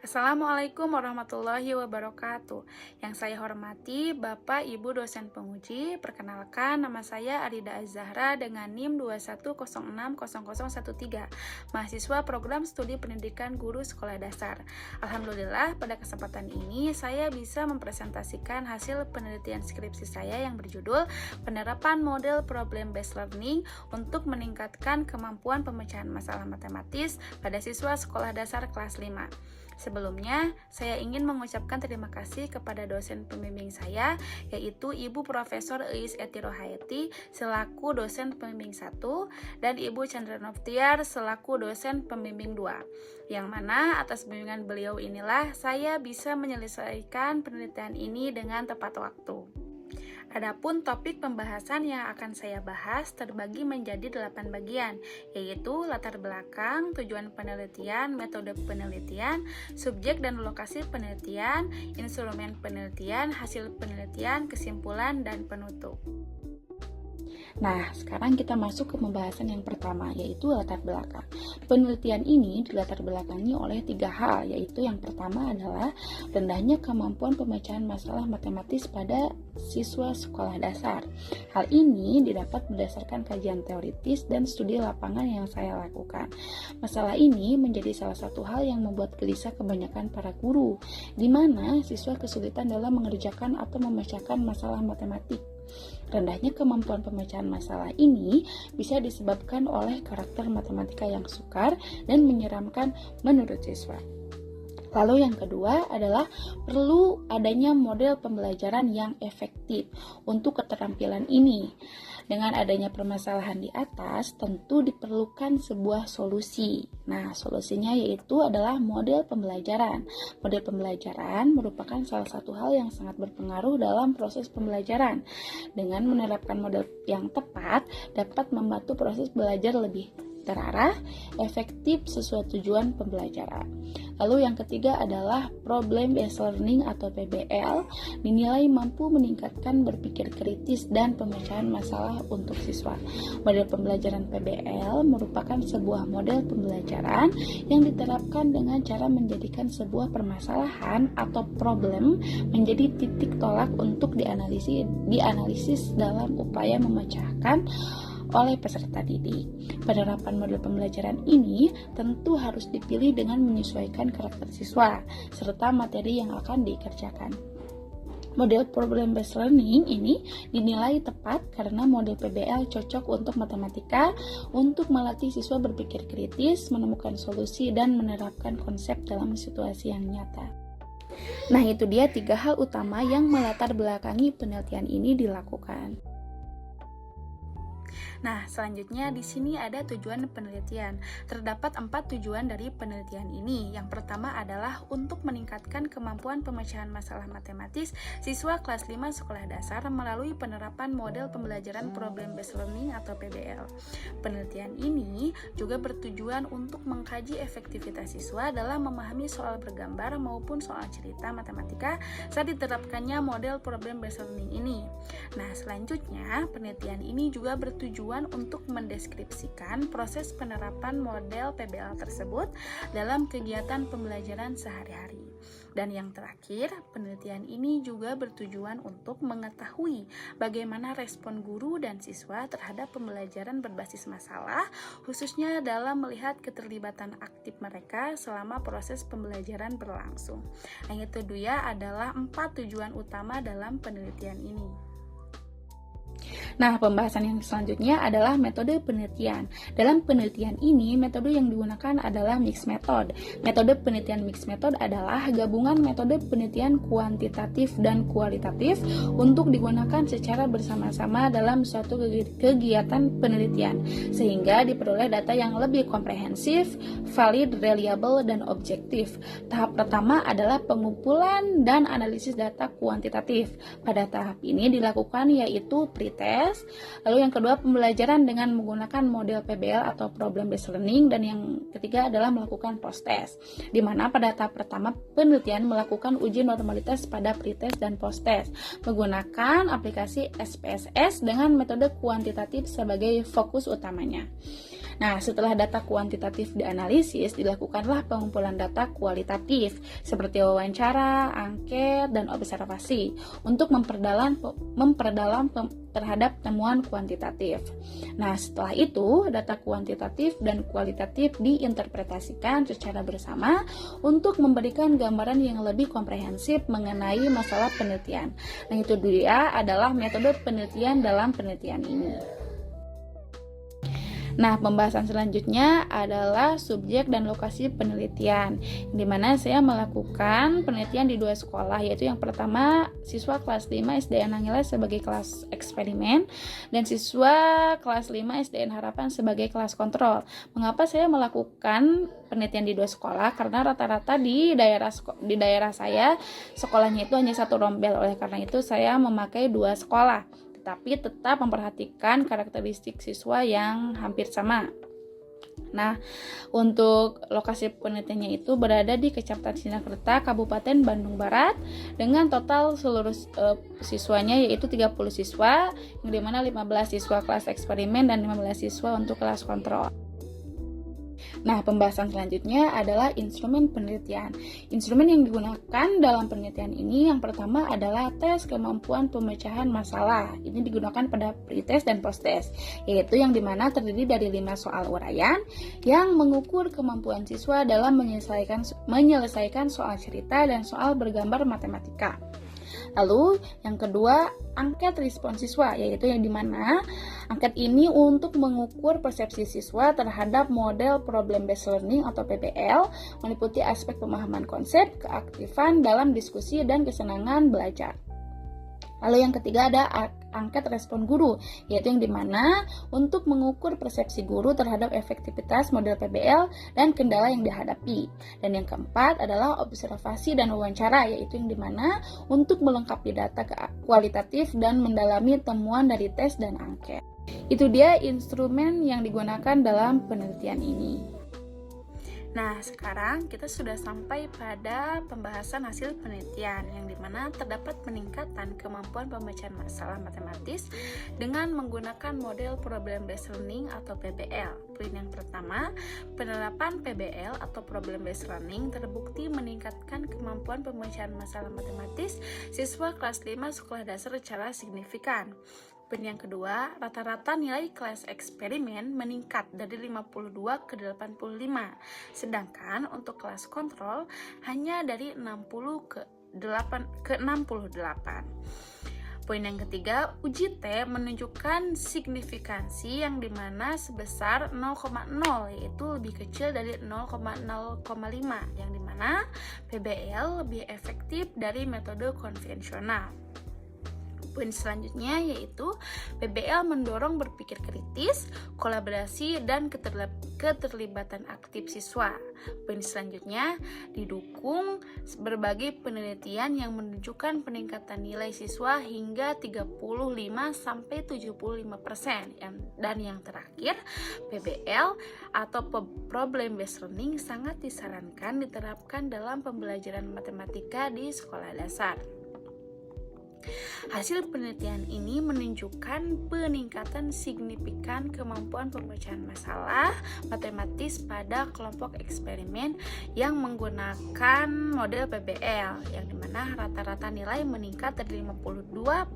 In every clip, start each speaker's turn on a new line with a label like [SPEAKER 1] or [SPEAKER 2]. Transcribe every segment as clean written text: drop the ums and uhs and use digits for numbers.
[SPEAKER 1] Assalamualaikum warahmatullahi wabarakatuh. Yang saya hormati Bapak Ibu dosen penguji, perkenalkan nama saya Arida Az-Zahra dengan NIM 210600013, mahasiswa program studi pendidikan guru sekolah dasar. Alhamdulillah pada kesempatan ini saya bisa mempresentasikan hasil penelitian skripsi saya yang berjudul Penerapan Model Problem Based Learning untuk meningkatkan kemampuan pemecahan masalah matematis pada siswa sekolah dasar kelas 5. Sebelumnya, saya ingin mengucapkan terima kasih kepada dosen pembimbing saya, yaitu Ibu Profesor Eis Eti Rohayati selaku dosen pembimbing 1 dan Ibu Chandra Novtiar selaku dosen pembimbing 2. Yang mana atas bimbingan beliau inilah saya bisa menyelesaikan penelitian ini dengan tepat waktu. Adapun topik pembahasan yang akan saya bahas terbagi menjadi 8 bagian, yaitu latar belakang, tujuan penelitian, metode penelitian, subjek dan lokasi penelitian, instrumen penelitian, hasil penelitian, kesimpulan, dan penutup. Nah, sekarang kita masuk ke pembahasan yang pertama, yaitu latar belakang. Penelitian ini dilatar belakangi oleh 3 hal, yaitu yang pertama adalah rendahnya kemampuan pemecahan masalah matematis pada siswa sekolah dasar. Hal ini didapat berdasarkan kajian teoritis dan studi lapangan yang saya lakukan. Masalah ini menjadi salah satu hal yang membuat gelisah kebanyakan para guru, di mana siswa kesulitan dalam mengerjakan atau memecahkan masalah matematik. Rendahnya kemampuan pemecahan masalah ini bisa disebabkan oleh karakter matematika yang sukar dan menyeramkan menurut siswa. Lalu yang kedua adalah perlu adanya model pembelajaran yang efektif untuk keterampilan ini. Dengan adanya permasalahan di atas, tentu diperlukan sebuah solusi. Nah, solusinya yaitu adalah model pembelajaran. Model pembelajaran merupakan salah satu hal yang sangat berpengaruh dalam proses pembelajaran. Dengan menerapkan model yang tepat, dapat membantu proses belajar lebih terarah, efektif sesuai tujuan pembelajaran. Lalu yang ketiga adalah Problem Based Learning atau PBL, dinilai mampu meningkatkan berpikir kritis dan pemecahan masalah untuk siswa. Model pembelajaran PBL merupakan sebuah model pembelajaran yang diterapkan dengan cara menjadikan sebuah permasalahan atau problem menjadi titik tolak untuk dianalisis dalam upaya memecahkan oleh peserta didik. Penerapan model pembelajaran ini tentu harus dipilih dengan menyesuaikan karakter siswa serta materi yang akan dikerjakan. Model Problem Based Learning ini dinilai tepat karena model PBL cocok untuk matematika, untuk melatih siswa berpikir kritis, menemukan solusi, dan menerapkan konsep dalam situasi yang nyata. Nah, itu dia 3 hal utama yang melatar belakangi penelitian ini dilakukan. Nah, selanjutnya di sini ada tujuan penelitian. Terdapat 4 tujuan dari penelitian ini. Yang pertama adalah untuk meningkatkan kemampuan pemecahan masalah matematis siswa kelas 5 sekolah dasar melalui penerapan model pembelajaran Problem Based Learning atau PBL. Penelitian ini juga bertujuan untuk mengkaji efektivitas siswa dalam memahami soal bergambar maupun soal cerita matematika saat diterapkannya model Problem Based Learning ini. Nah, selanjutnya penelitian ini juga bertujuan untuk mendeskripsikan proses penerapan model PBL tersebut dalam kegiatan pembelajaran sehari-hari. Dan yang terakhir, penelitian ini juga bertujuan untuk mengetahui bagaimana respon guru dan siswa terhadap pembelajaran berbasis masalah, khususnya dalam melihat keterlibatan aktif mereka selama proses pembelajaran berlangsung. Yang itu dia adalah 4 tujuan utama dalam penelitian ini. Nah, pembahasan yang selanjutnya adalah metode penelitian. Dalam penelitian ini, metode yang digunakan adalah mixed method. Metode penelitian mixed method adalah gabungan metode penelitian kuantitatif dan kualitatif untuk digunakan secara bersama-sama dalam suatu kegiatan penelitian, sehingga diperoleh data yang lebih komprehensif, valid, reliable, dan objektif. Tahap pertama adalah pengumpulan dan analisis data kuantitatif. Pada tahap ini dilakukan yaitu pretest. Lalu yang kedua, pembelajaran dengan menggunakan model PBL atau Problem Based Learning, dan yang ketiga adalah melakukan post-test, di mana pada tahap pertama penelitian melakukan uji normalitas pada pretest dan post-test menggunakan aplikasi SPSS dengan metode kuantitatif sebagai fokus utamanya. Nah, setelah data kuantitatif dianalisis, dilakukanlah pengumpulan data kualitatif seperti wawancara, angket, dan observasi untuk memperdalam terhadap temuan kuantitatif. Nah, setelah itu, data kuantitatif dan kualitatif diinterpretasikan secara bersama untuk memberikan gambaran yang lebih komprehensif mengenai masalah penelitian. Nah, itu dia adalah metode penelitian dalam penelitian ini. Nah, pembahasan selanjutnya adalah subjek dan lokasi penelitian, di mana saya melakukan penelitian di 2 sekolah, yaitu yang pertama siswa kelas 5 SDN Nangilai sebagai kelas eksperimen dan siswa kelas 5 SDN Harapan sebagai kelas kontrol. Mengapa saya melakukan penelitian di 2 sekolah? Karena rata-rata di daerah saya sekolahnya itu hanya 1 rombel, oleh karena itu saya memakai 2 sekolah, tapi tetap memperhatikan karakteristik siswa yang hampir sama. Nah, untuk lokasi penelitiannya itu berada di Kecamatan Sinakerta, Kabupaten Bandung Barat, dengan total seluruh siswanya yaitu 30 siswa, yang dimana 15 siswa kelas eksperimen dan 15 siswa untuk kelas kontrol. Nah, pembahasan selanjutnya adalah instrumen penelitian. Instrumen yang digunakan dalam penelitian ini yang pertama adalah tes kemampuan pemecahan masalah. Ini digunakan pada pretest dan posttest, yaitu yang dimana terdiri dari 5 soal uraian yang mengukur kemampuan siswa dalam menyelesaikan soal cerita dan soal bergambar matematika. Lalu yang kedua, angket respon siswa, yaitu yang dimana angket ini untuk mengukur persepsi siswa terhadap model problem based learning atau PBL, meliputi aspek pemahaman konsep, keaktifan dalam diskusi, dan kesenangan belajar. Lalu yang ketiga ada angket respon guru, yaitu yang dimana untuk mengukur persepsi guru terhadap efektivitas model PBL dan kendala yang dihadapi. Dan yang keempat adalah observasi dan wawancara, yaitu yang dimana untuk melengkapi data kualitatif dan mendalami temuan dari tes dan angket. Itu dia instrumen yang digunakan dalam penelitian ini. Nah, sekarang kita sudah sampai pada pembahasan hasil penelitian yang dimana terdapat peningkatan kemampuan pemecahan masalah matematis dengan menggunakan model problem based learning atau PBL. Poin yang pertama, penerapan PBL atau problem based learning terbukti meningkatkan kemampuan pemecahan masalah matematis siswa kelas 5 sekolah dasar secara signifikan. Poin yang kedua, rata-rata nilai kelas eksperimen meningkat dari 52 ke 85, sedangkan untuk kelas kontrol hanya dari 60 ke 68. Poin yang ketiga, uji T menunjukkan signifikansi yang dimana sebesar 0,0, yaitu lebih kecil dari 0,05, yang dimana PBL lebih efektif dari metode konvensional. Poin selanjutnya yaitu PBL mendorong berpikir kritis, kolaborasi, dan keterlibatan aktif siswa. Poin selanjutnya didukung berbagai penelitian yang menunjukkan peningkatan nilai siswa hingga 35-75%. Dan yang terakhir, PBL atau problem based learning sangat disarankan diterapkan dalam pembelajaran matematika di sekolah dasar. Hasil penelitian ini menunjukkan peningkatan signifikan kemampuan pemecahan masalah matematis pada kelompok eksperimen yang menggunakan model PBL, yang dimana rata-rata nilai meningkat dari 52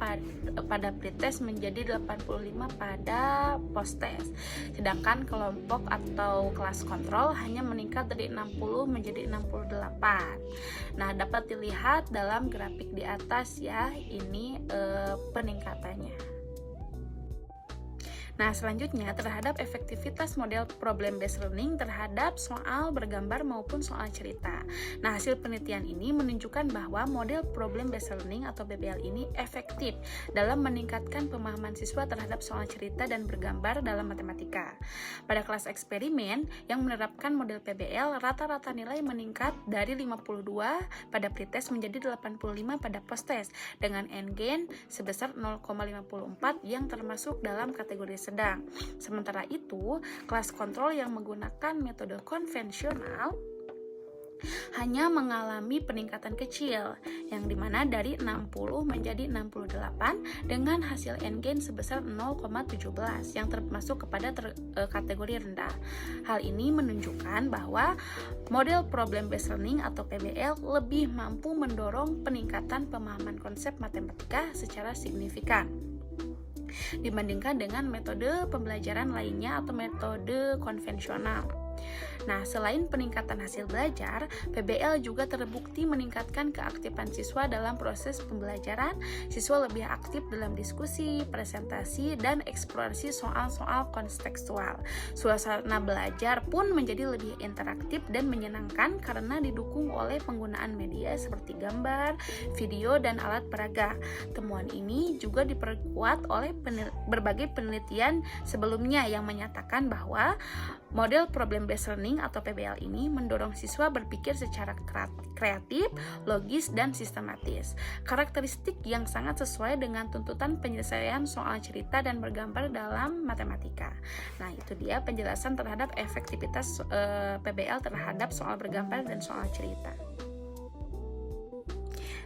[SPEAKER 1] pada pretest menjadi 85 pada posttest. Sedangkan kelompok atau kelas kontrol hanya meningkat dari 60 menjadi 68. Nah, dapat dilihat dalam grafik di atas ya, ini peningkatannya. Nah, selanjutnya terhadap efektivitas model problem based learning terhadap soal bergambar maupun soal cerita. Nah, hasil penelitian ini menunjukkan bahwa model problem based learning atau PBL ini efektif dalam meningkatkan pemahaman siswa terhadap soal cerita dan bergambar dalam matematika. Pada kelas eksperimen yang menerapkan model PBL, rata-rata nilai meningkat dari 52 pada pretest menjadi 85 pada posttest dengan n-gain sebesar 0,54 yang termasuk dalam kategori sedang. Sementara itu, kelas kontrol yang menggunakan metode konvensional hanya mengalami peningkatan kecil, yang dimana dari 60 menjadi 68 dengan hasil N-gain sebesar 0,17 yang termasuk kepada kategori rendah. Hal ini menunjukkan bahwa model problem based learning atau PBL lebih mampu mendorong peningkatan pemahaman konsep matematika secara signifikan dibandingkan dengan metode pembelajaran lainnya atau metode konvensional. Nah, selain peningkatan hasil belajar, PBL juga terbukti meningkatkan keaktifan siswa dalam proses pembelajaran. Siswa lebih aktif dalam diskusi, presentasi, dan eksplorasi soal-soal kontekstual. Suasana belajar pun menjadi lebih interaktif dan menyenangkan karena didukung oleh penggunaan media seperti gambar, video, dan alat peraga. Temuan ini juga diperkuat oleh berbagai penelitian sebelumnya yang menyatakan bahwa model problem based learning atau PBL ini mendorong siswa berpikir secara kreatif, logis, dan sistematis. Karakteristik yang sangat sesuai dengan tuntutan penyelesaian soal cerita dan bergambar dalam matematika. Nah, itu dia penjelasan terhadap efektivitas PBL terhadap soal bergambar dan soal cerita.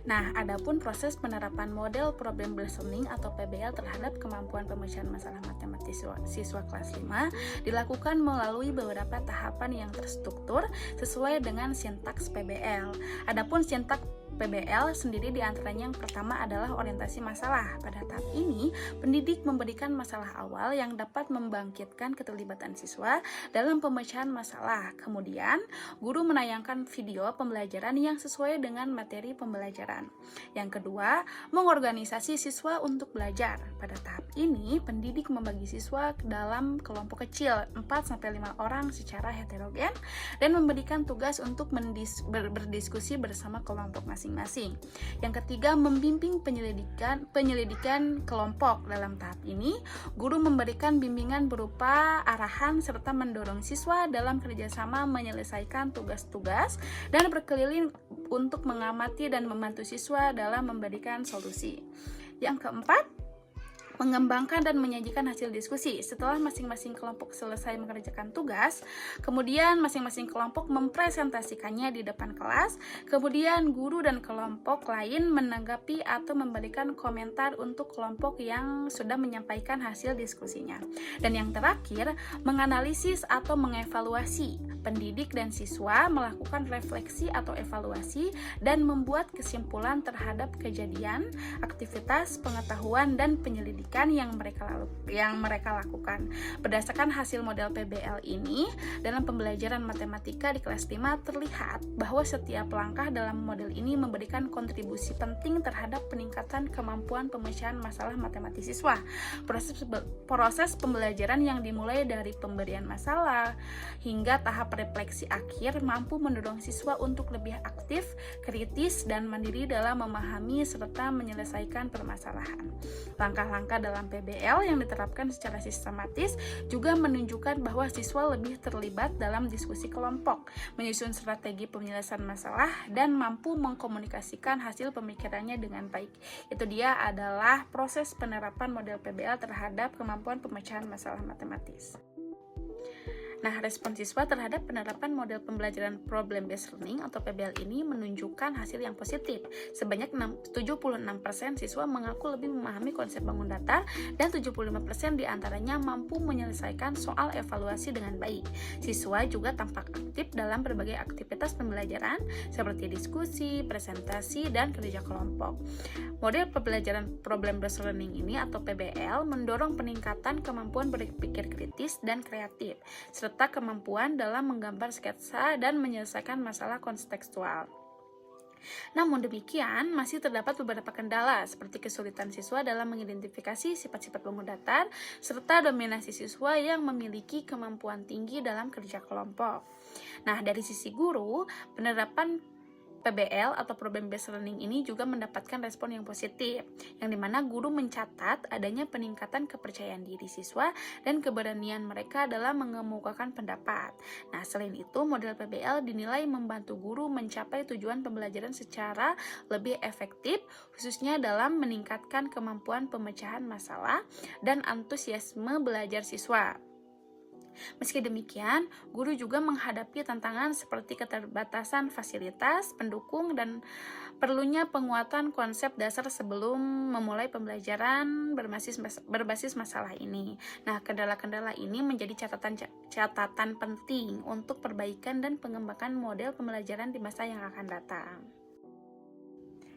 [SPEAKER 1] Nah, adapun proses penerapan model problem based learning atau PBL terhadap kemampuan pemecahan masalah matematis siswa kelas 5 dilakukan melalui beberapa tahapan yang terstruktur sesuai dengan sintaks PBL. Adapun sintaks PBL sendiri diantaranya yang pertama adalah orientasi masalah. Pada tahap ini, pendidik memberikan masalah awal yang dapat membangkitkan keterlibatan siswa dalam pemecahan masalah. Kemudian, guru menayangkan video pembelajaran yang sesuai dengan materi pembelajaran. Yang kedua, mengorganisasi siswa untuk belajar. Pada tahap ini, pendidik membagi siswa dalam kelompok kecil 4-5 orang secara heterogen dan memberikan tugas untuk berdiskusi bersama kelompok masing-masing. Yang ketiga, membimbing penyelidikan kelompok. Dalam tahap ini, guru memberikan bimbingan berupa arahan serta mendorong siswa dalam kerjasama menyelesaikan tugas-tugas dan berkeliling untuk mengamati dan membantu siswa dalam memberikan solusi. Yang keempat, mengembangkan dan menyajikan hasil diskusi. Setelah masing-masing kelompok selesai mengerjakan tugas, kemudian masing-masing kelompok mempresentasikannya di depan kelas, kemudian guru dan kelompok lain menanggapi atau memberikan komentar untuk kelompok yang sudah menyampaikan hasil diskusinya. Dan yang terakhir, menganalisis atau mengevaluasi. Pendidik dan siswa melakukan refleksi atau evaluasi dan membuat kesimpulan terhadap kejadian, aktivitas, pengetahuan, dan penyelidikan yang mereka lakukan. Berdasarkan hasil model PBL ini, dalam pembelajaran matematika di kelas 5 terlihat bahwa setiap langkah dalam model ini memberikan kontribusi penting terhadap peningkatan kemampuan pemecahan masalah matematis siswa. Proses pembelajaran yang dimulai dari pemberian masalah hingga tahap refleksi akhir mampu mendorong siswa untuk lebih aktif, kritis, dan mandiri dalam memahami serta menyelesaikan permasalahan. Langkah-langkah dalam PBL yang diterapkan secara sistematis juga menunjukkan bahwa siswa lebih terlibat dalam diskusi kelompok, menyusun strategi penyelesaian masalah, dan mampu mengkomunikasikan hasil pemikirannya dengan baik. Itu dia adalah proses penerapan model PBL terhadap kemampuan pemecahan masalah matematis. Nah, respon siswa terhadap penerapan model pembelajaran problem based learning atau PBL ini menunjukkan hasil yang positif. Sebanyak 76% siswa mengaku lebih memahami konsep bangun datar dan 75% diantaranya mampu menyelesaikan soal evaluasi dengan baik. Siswa juga tampak aktif dalam berbagai aktivitas pembelajaran seperti diskusi, presentasi, dan kerja kelompok. Model pembelajaran problem based learning ini atau PBL mendorong peningkatan kemampuan berpikir kritis dan kreatif, serta kemampuan dalam menggambar sketsa dan menyelesaikan masalah kontekstual. Namun demikian, masih terdapat beberapa kendala seperti kesulitan siswa dalam mengidentifikasi sifat-sifat bangun datar serta dominasi siswa yang memiliki kemampuan tinggi dalam kerja kelompok. Nah, dari sisi guru, penerapan PBL atau problem based learning ini juga mendapatkan respon yang positif, yang dimana guru mencatat adanya peningkatan kepercayaan diri siswa dan keberanian mereka dalam mengemukakan pendapat. Nah, selain itu, model PBL dinilai membantu guru mencapai tujuan pembelajaran secara lebih efektif, khususnya dalam meningkatkan kemampuan pemecahan masalah dan antusiasme belajar siswa. Meski demikian, guru juga menghadapi tantangan seperti keterbatasan fasilitas, pendukung, dan perlunya penguatan konsep dasar sebelum memulai pembelajaran berbasis masalah ini. Nah, kendala-kendala ini menjadi catatan penting untuk perbaikan dan pengembangan model pembelajaran di masa yang akan datang.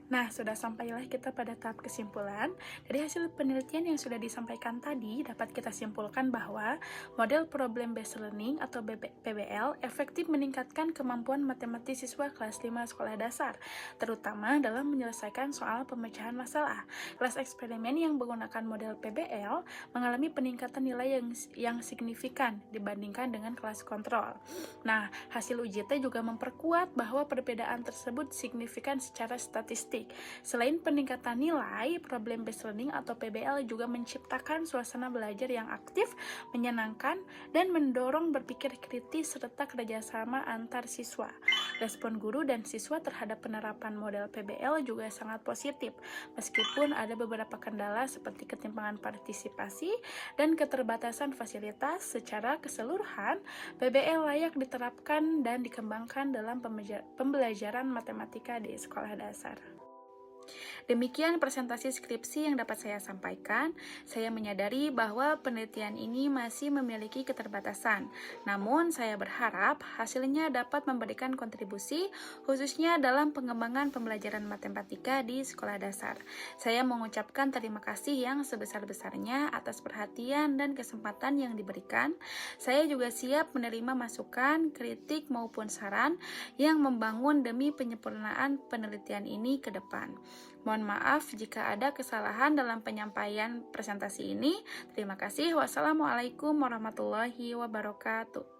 [SPEAKER 1] Nah, sudah sampailah kita pada tahap kesimpulan. Dari hasil penelitian yang sudah disampaikan tadi, dapat kita simpulkan bahwa model Problem Based Learning atau PBL efektif meningkatkan kemampuan matematis siswa kelas 5 sekolah dasar, terutama dalam menyelesaikan soal pemecahan masalah. Kelas eksperimen yang menggunakan model PBL mengalami peningkatan nilai yang signifikan dibandingkan dengan kelas kontrol. Nah, hasil UJT juga memperkuat bahwa perbedaan tersebut signifikan secara statistik. Selain peningkatan nilai, Problem Based Learning atau PBL juga menciptakan suasana belajar yang aktif, menyenangkan, dan mendorong berpikir kritis serta kerjasama antar siswa. Respon guru dan siswa terhadap penerapan model PBL juga sangat positif, meskipun ada beberapa kendala seperti ketimpangan partisipasi dan keterbatasan fasilitas. Secara keseluruhan, PBL layak diterapkan dan dikembangkan dalam pembelajaran matematika di sekolah dasar. Demikian presentasi skripsi yang dapat saya sampaikan. Saya menyadari bahwa penelitian ini masih memiliki keterbatasan. Namun, saya berharap hasilnya dapat memberikan kontribusi khususnya dalam pengembangan pembelajaran matematika di sekolah dasar. Saya mengucapkan terima kasih yang sebesar-besarnya atas perhatian dan kesempatan yang diberikan. Saya juga siap menerima masukan, kritik maupun saran yang membangun demi penyempurnaan penelitian ini ke depan. Mohon maaf jika ada kesalahan dalam penyampaian presentasi ini. Terima kasih. Wassalamualaikum warahmatullahi wabarakatuh.